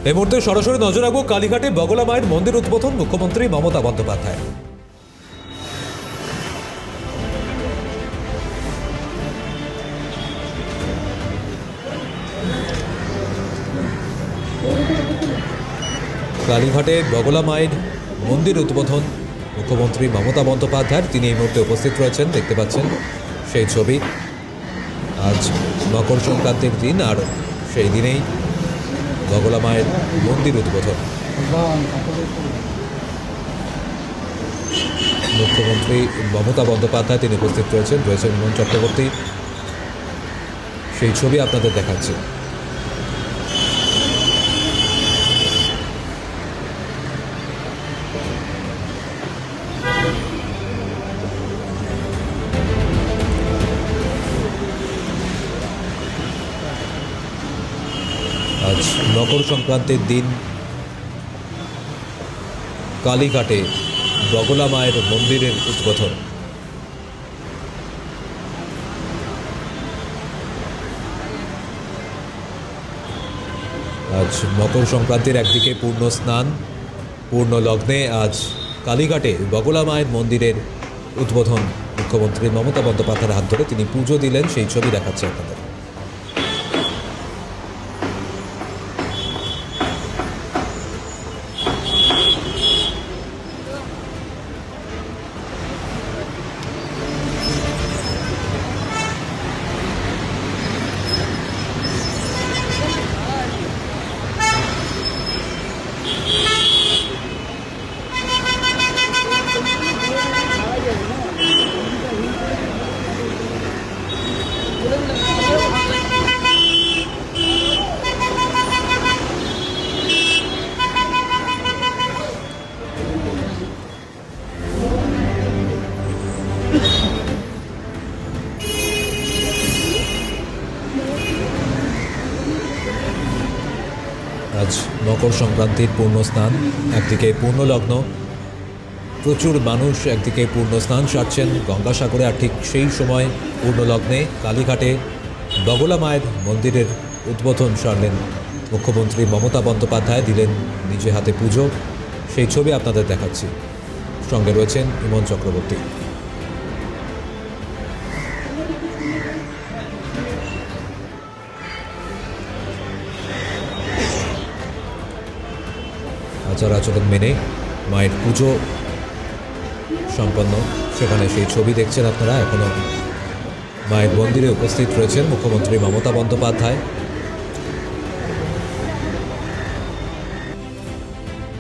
এই মুহূর্তে সরাসরি নজর রাখবো কালীঘাটে বগলা মায়ের মন্দির উদ্বোধন মুখ্যমন্ত্রী মমতা বন্দ্যোপাধ্যায়। কালীঘাটে বগলা মায়ের মন্দির উদ্বোধন মুখ্যমন্ত্রী মমতা বন্দ্যোপাধ্যায়, তিনি এই মুহূর্তে উপস্থিত রয়েছেন, দেখতে পাচ্ছেন সেই ছবি। আজ মকর সংক্রান্তির দিন, আর সেই দিনেই বগলা মায়ের মন্দির উদ্বোধন। মুখ্যমন্ত্রী মমতা বন্দ্যোপাধ্যায় তিনি উপস্থিত রয়েছেন বিমন চক্রবর্তী, সেই ছবি আপনাদের দেখাচ্ছি। আজ মকর সংক্রান্তির দিন কালীঘাটে বগলা মায়ের মন্দিরের উদ্বোধন। আজ মকর সংক্রান্তির একদিকে পূর্ণ স্নান, পূর্ণ লগ্নে আজ কালীঘাটে বগলা মায়ের মন্দিরের উদ্বোধন মুখ্যমন্ত্রী মমতা বন্দ্যোপাধ্যায়ের হাত ধরে তিনি পুজো দিলেন, সেই ছবি দেখাচ্ছে আপনাদের। আজ মকর সংক্রান্তির পূর্ণ স্নান, একদিকে পূর্ণ লগ্ন, প্রচুর মানুষ একদিকে পূর্ণ স্নান সারছেন গঙ্গাসাগরে, আর ঠিক সেই সময় পূর্ণ লগ্নে কালীঘাটে বগলা মায়ের মন্দিরের উদ্বোধন সারলেন মুখ্যমন্ত্রী মমতা বন্দ্যোপাধ্যায়, দিলেন নিজে হাতে পুজো, সেই ছবি আপনাদের দেখাচ্ছি। সঙ্গে রয়েছেন বিমন চক্রবর্তী। আচার আচরণ মেনে মায়ের পুজো সম্পন্ন, সেখানে সেই ছবি দেখছেন আপনারা। এখনও মায়ের মন্দিরে উপস্থিত রয়েছেন মুখ্যমন্ত্রী মমতা বন্দ্যোপাধ্যায়।